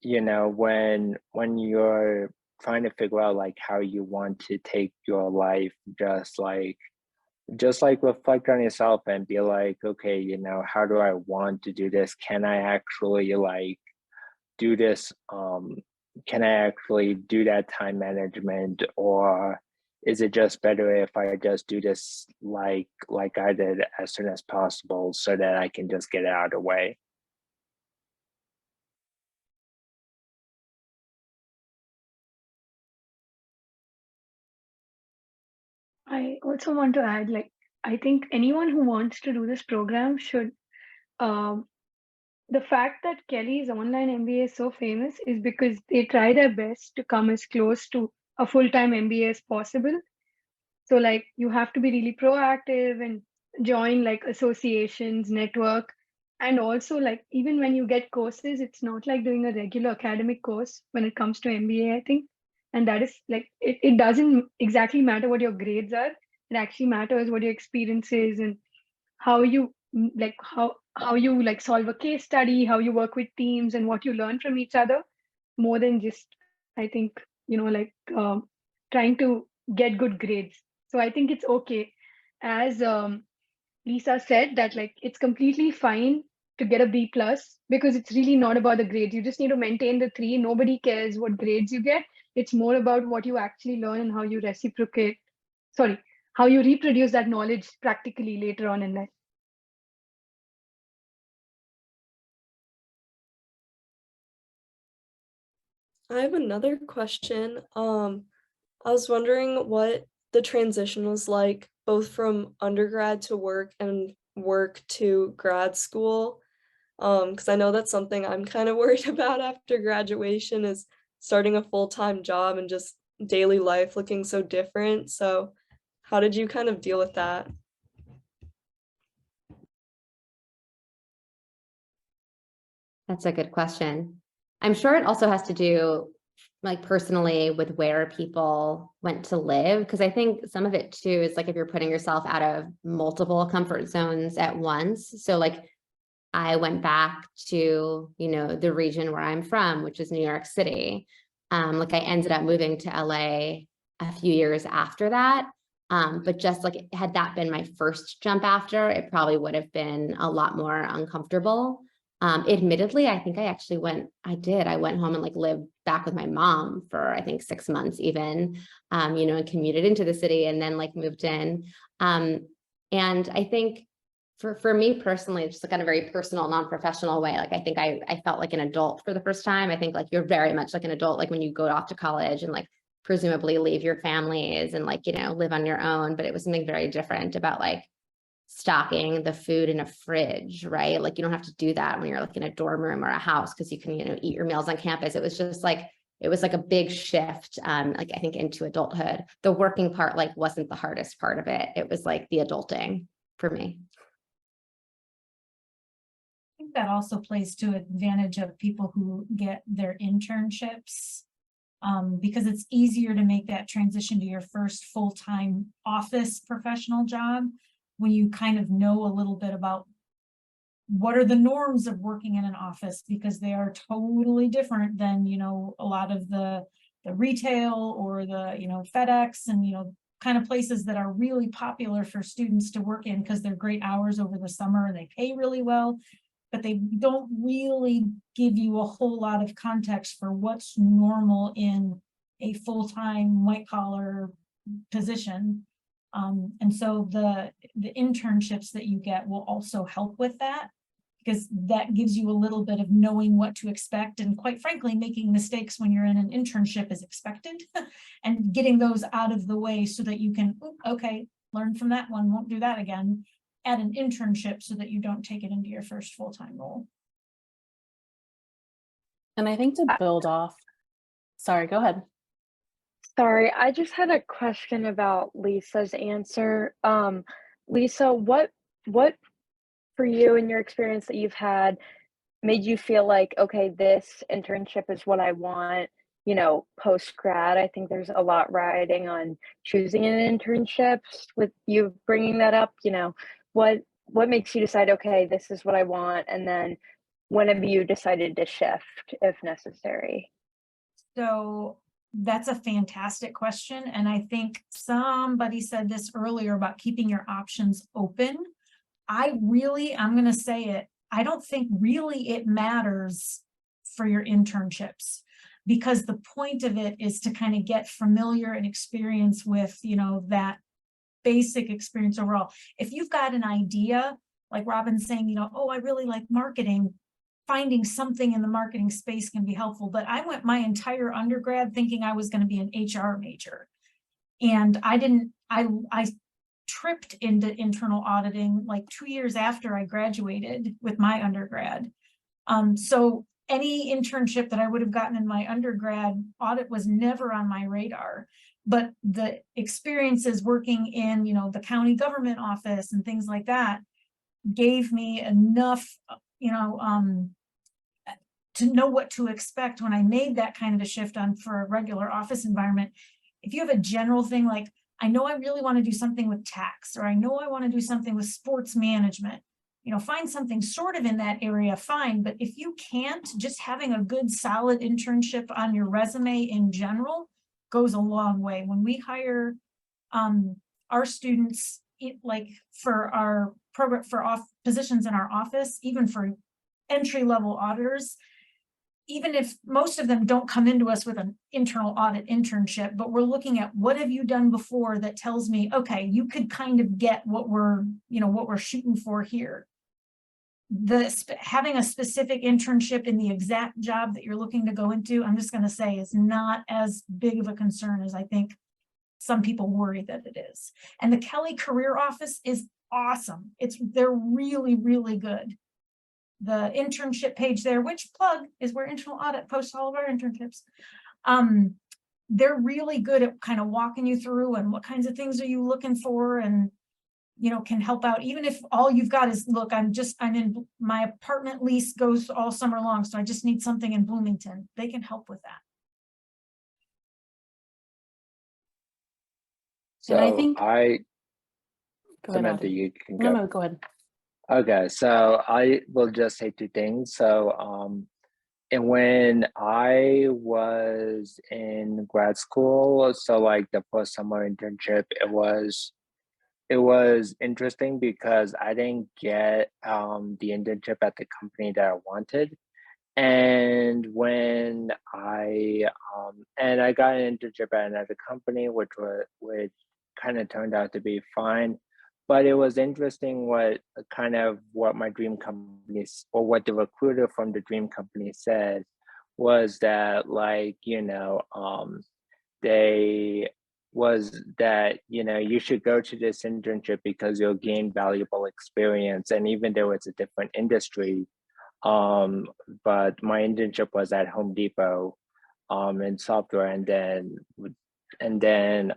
Speaker 10: when you're trying to figure out like how you want to take your life, just like reflect on yourself and be like, okay, how do I want to do this? Can I actually like do this? Can I actually do that time management, or is it just better if I just do this like I did as soon as possible, so that I can just get it out of the way?
Speaker 7: I also want to add, like, I think anyone who wants to do this program should, the fact that Kelly's online MBA is so famous is because they try their best to come as close to a full-time MBA as possible. So like you have to be really proactive and join like associations, network, and also like even when you get courses, it's not like doing a regular academic course when it comes to MBA, I think. And that is like, it doesn't exactly matter what your grades are. It actually matters what your experience is and how you like how you like solve a case study, how you work with teams, and what you learn from each other, more than just, I think, like trying to get good grades. So I think it's okay, as Lisa said, that like it's completely fine to get a B plus, because it's really not about the grades. You just need to maintain the 3. Nobody cares what grades you get. It's more about what you actually learn and how you how you reproduce that knowledge practically later on in life.
Speaker 11: I have another question. I was wondering what the transition was like, both from undergrad to work and work to grad school. Because I know that's something I'm kind of worried about after graduation, is starting a full-time job and just daily life looking so different. So how did you kind of deal with that?
Speaker 9: That's a good question. I'm sure it also has to do like personally with where people went to live, because I think some of it too is like if you're putting yourself out of multiple comfort zones at once. So like I went back to, the region where I'm from, which is New York City. Like I ended up moving to LA a few years after that. But just like, had that been my first jump after, it probably would have been a lot more uncomfortable. Admittedly, I think I actually I went home and like lived back with my mom for, I think 6 months even, and commuted into the city and then like moved in. And I think for me personally, just like in a very personal, non-professional way, like I think I felt like an adult for the first time. I think like you're very much like an adult, like when you go off to college and like presumably leave your families and like, live on your own, but it was something very different about like stocking the food in a fridge, right? Like you don't have to do that when you're like in a dorm room or a house because you can, eat your meals on campus. It was just like, it was like a big shift, like I think into adulthood. The working part like wasn't the hardest part of it. It was like the adulting for me.
Speaker 6: I think that also plays to advantage of people who get their internships, because it's easier to make that transition to your first full-time office professional job when you kind of know a little bit about what are the norms of working in an office, because they are totally different than, a lot of the retail or the, FedEx and, kind of places that are really popular for students to work in because they're great hours over the summer and they pay really well, but they don't really give you a whole lot of context for what's normal in a full-time white collar position. And so the internships that you get will also help with that, because that gives you a little bit of knowing what to expect, and quite frankly, making mistakes when you're in an internship is expected and getting those out of the way so that you can, okay, learn from that one, won't do that again, at an internship so that you don't take it into your first full-time role.
Speaker 8: And I think to build off, sorry, go ahead.
Speaker 4: Sorry, I just had a question about Lisa's answer. Lisa, what for you in your experience that you've had made you feel like, okay, this internship is what I want, post-grad? I think there's a lot riding on choosing an internship. With you bringing that up, what makes you decide, okay, this is what I want? And then when have you decided to shift if necessary?
Speaker 6: So that's a fantastic question. And I think somebody said this earlier about keeping your options open. I'm going to say it, I don't think really it matters for your internships, because the point of it is to kind of get familiar and experience with, that basic experience overall. If you've got an idea, like Robin's saying, oh, I really like marketing, finding something in the marketing space can be helpful. But I went my entire undergrad thinking I was going to be an HR major. And I tripped into internal auditing like 2 years after I graduated with my undergrad. So any internship that I would have gotten in my undergrad, audit was never on my radar. But the experiences working in, the county government office and things like that gave me enough, to know what to expect when I made that kind of a shift for a regular office environment. If you have a general thing like, I know I really want to do something with tax, or I know I want to do something with sports management, find something sort of in that area, fine. But if you can't, just having a good solid internship on your resume in general goes a long way. When we hire our students, like for our program, for positions in our office, even for entry-level auditors, even if most of them don't come into us with an internal audit internship, but we're looking at what have you done before that tells me, okay, you could kind of get what we're shooting for here. Having a specific internship in the exact job that you're looking to go into, I'm just going to say, is not as big of a concern as I think some people worry that it is. And the Kelly Career Office is awesome. They're really, really good. The internship page there, which plug is where internal audit posts all of our internships. They're really good at kind of walking you through and what kinds of things are you looking for, and can help out. Even if all you've got is, look, I'm in my apartment lease goes all summer long, so I just need something in Bloomington. They can help with that.
Speaker 10: So
Speaker 8: And I think
Speaker 10: Samantha, you can go.
Speaker 8: No, go ahead.
Speaker 10: Okay, so I will just say two things. So and when I was in grad school, so like the first summer internship, it was interesting because I didn't get the internship at the company that I wanted. And when I got an internship at another company, which kind of turned out to be fine. But it was interesting what my dream companies, or what the recruiter from the dream company said, was that, like, they was that, you should go to this internship because you'll gain valuable experience. And even though it's a different industry, but my internship was at Home Depot in software, and then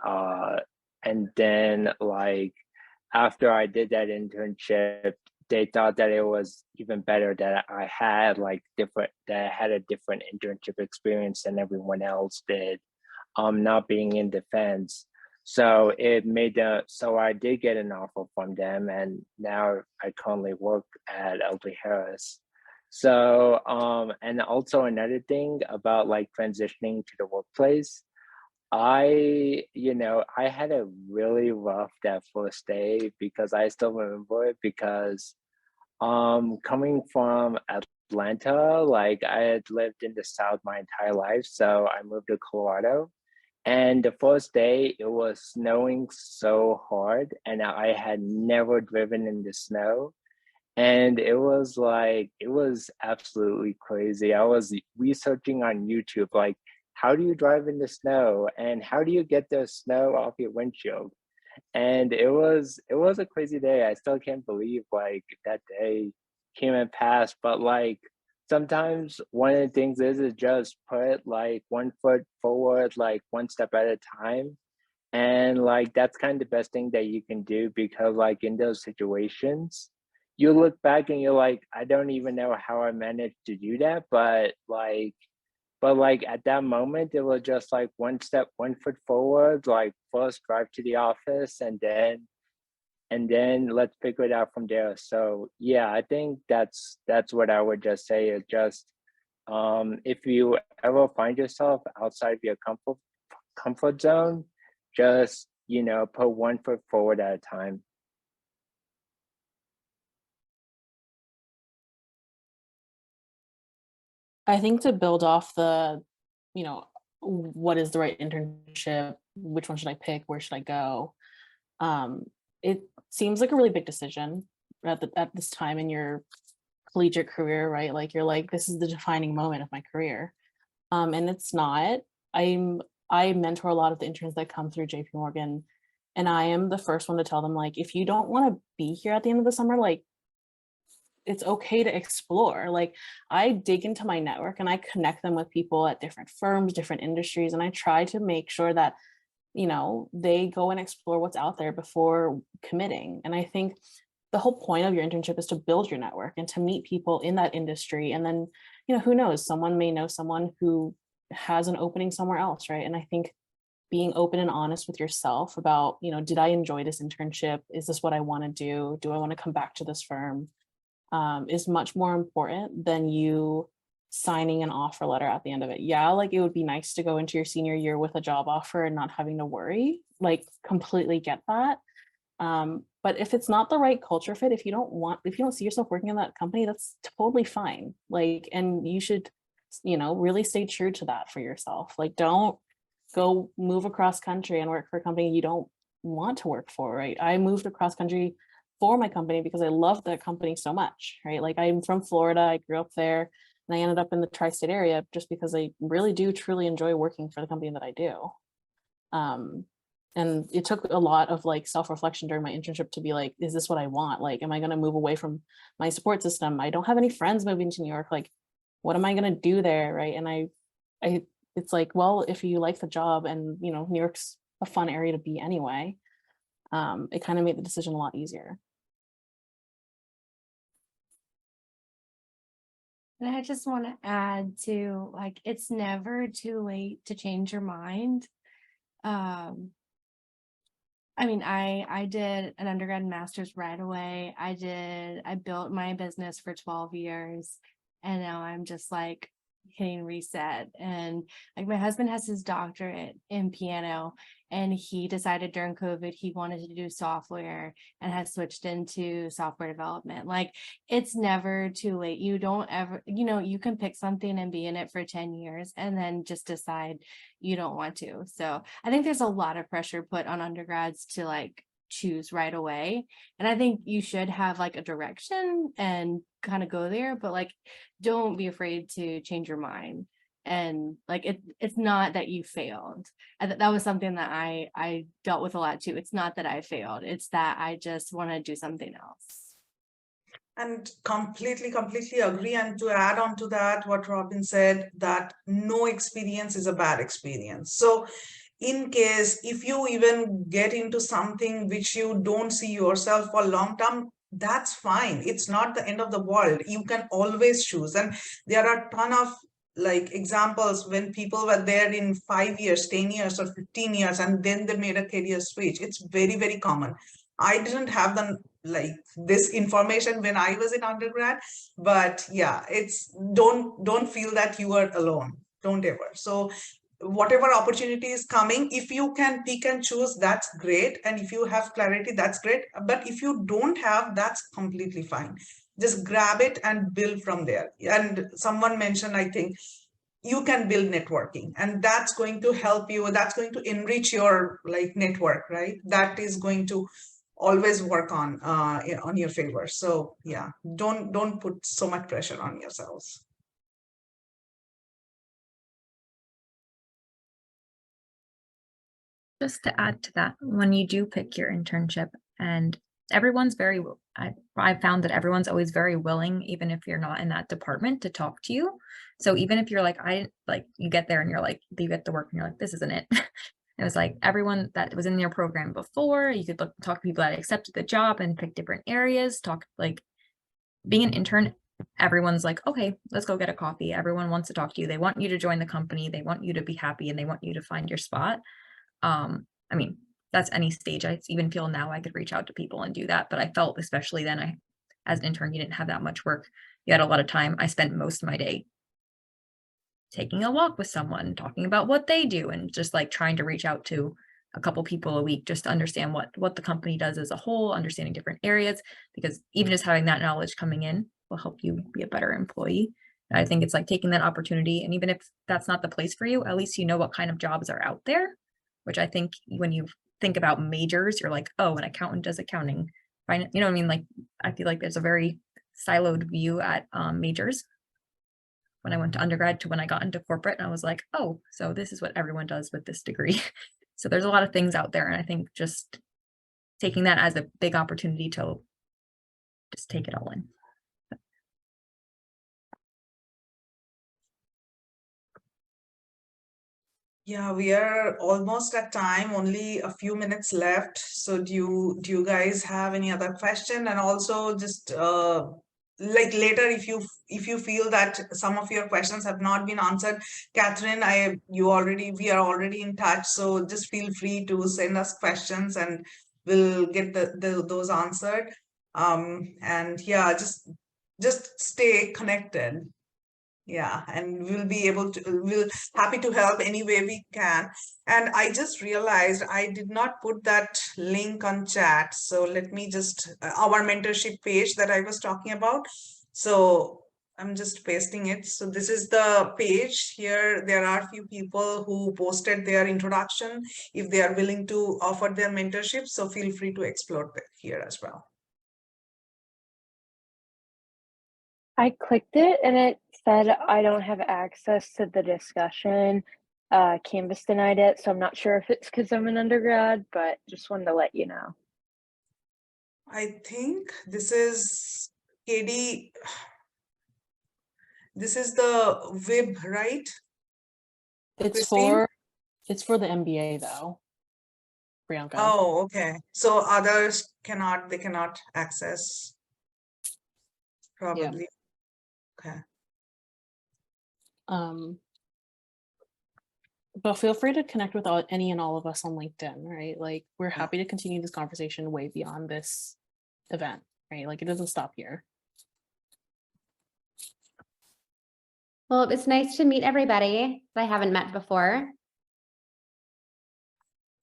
Speaker 10: uh and then like after I did that internship, they thought that it was even better that I had a different internship experience than everyone else did, not being in defense. So so I did get an offer from them, and now I currently work at L.T. Harris. So, and also another thing about like transitioning to the workplace, I had a really rough that first day, because I still remember it, because coming from Atlanta, like I had lived in the South my entire life, so I moved to Colorado. And the first day, it was snowing so hard, and I had never driven in the snow. And it was absolutely crazy. I was researching on YouTube, like, how do you drive in the snow, and how do you get the snow off your windshield? And it was a crazy day. I still can't believe like that day came and passed. But like sometimes one of the things is just put like one foot forward, like one step at a time. And like that's kind of the best thing that you can do, because like in those situations, you look back and you're like, I don't even know how I managed to do that. But at that moment, it was just like one step, one foot forward, like first drive to the office, and then let's figure it out from there. So yeah, I think that's what I would just say, is just if you ever find yourself outside of your comfort zone, just put one foot forward at a time.
Speaker 8: I think to build off the, what is the right internship? Which one should I pick? Where should I go? It seems like a really big decision at this time in your collegiate career, right? Like you're like, this is the defining moment of my career. And it's not. I mentor a lot of the interns that come through JP Morgan, and I am the first one to tell them, like, if you don't want to be here at the end of the summer, like, it's okay to explore. Like, I dig into my network and I connect them with people at different firms, different industries, and I try to make sure that they go and explore what's out there before committing. And I think the whole point of your internship is to build your network and to meet people in that industry. And then, who knows, someone may know someone who has an opening somewhere else, right? And I think being open and honest with yourself about, did I enjoy this internship? Is this what I want to do? Do I want to come back to this firm? Is much more important than you signing an offer letter at the end of it. Yeah, like it would be nice to go into your senior year with a job offer and not having to worry, like completely get that. But if it's not the right culture fit, if you don't see yourself working in that company, that's totally fine. Like, and you should, really stay true to that for yourself. Like, don't go move across country and work for a company you don't want to work for, right? I moved across country for my company because I love the company so much, right? Like, I'm from Florida, I grew up there, and I ended up in the tri-state area just because I really do truly enjoy working for the company that I do. And it took a lot of like self-reflection during my internship to be like, is this what I want? Like, am I going to move away from my support system? I don't have any friends moving to New York. Like, what am I going to do there? Right. And it's like, well, if you like the job and, New York's a fun area to be anyway, it kind of made the decision a lot easier.
Speaker 2: And I just want to add to, like, it's never too late to change your mind. I mean, I did an undergrad and master's right away. I built my business for 12 years, and now I'm just like hitting reset. And like my husband has his doctorate in piano, and he decided during COVID he wanted to do software and has switched into software development. Like, it's never too late. You don't ever, you can pick something and be in it for 10 years and then just decide you don't want to. So I think there's a lot of pressure put on undergrads to like choose right away. And I think you should have like a direction and kind of go there, but like, don't be afraid to change your mind. And like, it's not that you failed. That was something that I dealt with a lot too. It's not that I failed. It's that I just want to do something else.
Speaker 1: And completely agree. And to add on to that, what Robin said, that no experience is a bad experience. So in case if you even get into something which you don't see yourself for long term, that's fine. It's not the end of the world. You can always choose. And there are a ton of like examples when people were there in 5 years, 10 years, or 15 years, and then they made a career switch. It's very common. I didn't have the like this information when I was in undergrad, but yeah, it's don't feel that you are alone. Don't ever. So whatever opportunity is coming, if you can pick and choose, that's great. And if you have clarity, that's great. But if you don't have, that's completely fine. Just grab it and build from there. And someone mentioned, I think, you can build networking, and that's going to help you. That's going to enrich your like network, right? That is going to always work on your favor. So yeah, don't put so much pressure on yourselves.
Speaker 3: Just to add to that, when you do pick your internship, and everyone's very, I've found that everyone's always very willing, even if you're not in that department, to talk to you. So even if you're like, you get there and you're like, you get to work and you're like, this isn't it. It was like everyone that was in your program before, you could talk to people that accepted the job and pick different areas, like being an intern, everyone's like, okay, let's go get a coffee. Everyone wants to talk to you. They want you to join the company. They want you to be happy, and they want you to find your spot. I mean, that's any stage. I even feel now I could reach out to people and do that, but I felt, especially then, as an intern, you didn't have that much work. You had a lot of time. I spent most of my day taking a walk with someone, talking about what they do, and just like trying to reach out to a couple people a week just to understand what the company does as a whole, understanding different areas, because even just having that knowledge coming in will help you be a better employee. And I think it's like taking that opportunity, and even if that's not the place for you, at least you know what kind of jobs are out there, which I think when you think about majors, you're like, oh, an accountant does accounting. You know what I mean? Like, I feel like there's a very siloed view at majors when I went to undergrad to when I got into corporate, and I was like, oh, so this is what everyone does with this degree. So there's a lot of things out there, and I think just taking that as a big opportunity to just take it all in.
Speaker 1: Yeah, we are almost at time, only a few minutes left. So do you guys have any other question? And also just like later, if you feel that some of your questions have not been answered, Catherine, we are already in touch. So just feel free to send us questions and we'll get those answered. And yeah, just stay connected. Yeah, and we'll happy to help any way we can. And I just realized I did not put that link on chat. So let me just, our mentorship page that I was talking about. So I'm just pasting it. So this is the page here. There are a few people who posted their introduction if they are willing to offer their mentorship. So feel free to explore that here as well.
Speaker 4: I clicked it and it said I don't have access to the discussion. Canvas denied it, so I'm not sure if it's because I'm an undergrad, but just wanted to let you know.
Speaker 1: I think this is KD. This is the WIB, right?
Speaker 8: It's
Speaker 1: Christine?
Speaker 8: for the MBA though, Priyanka.
Speaker 1: Oh, okay. So others cannot access probably. Okay.
Speaker 8: But feel free to connect with any and all of us on LinkedIn, right? Like, we're happy to continue this conversation way beyond this event, right? Like, it doesn't stop here.
Speaker 9: Well, it's nice to meet everybody that I haven't met before.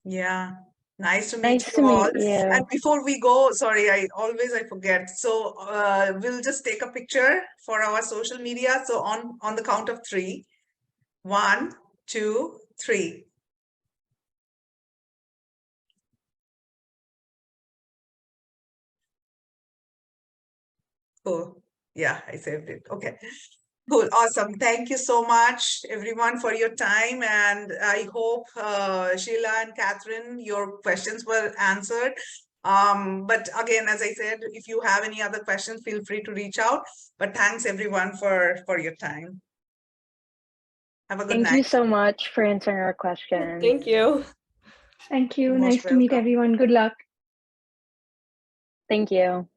Speaker 1: Yeah, nice to meet
Speaker 4: Nice
Speaker 1: you
Speaker 4: to
Speaker 1: all.
Speaker 4: meet you.
Speaker 1: And before we go, sorry, I forget. So we'll just take a picture for our social media. So on the count of 3, 1, 2, 3. Cool. Yeah, I saved it. Okay. Cool. Awesome. Thank you so much, everyone, for your time. And I hope, Sheila and Catherine, your questions were answered. But again, as I said, if you have any other questions, feel free to reach out. But thanks, everyone, for your time. Have a good
Speaker 4: Thank
Speaker 1: night.
Speaker 4: you so much for answering our questions.
Speaker 11: Thank you.
Speaker 7: Thank you.
Speaker 1: You're most
Speaker 7: Nice to meet
Speaker 1: welcome.
Speaker 7: everyone. Good luck.
Speaker 4: Thank you.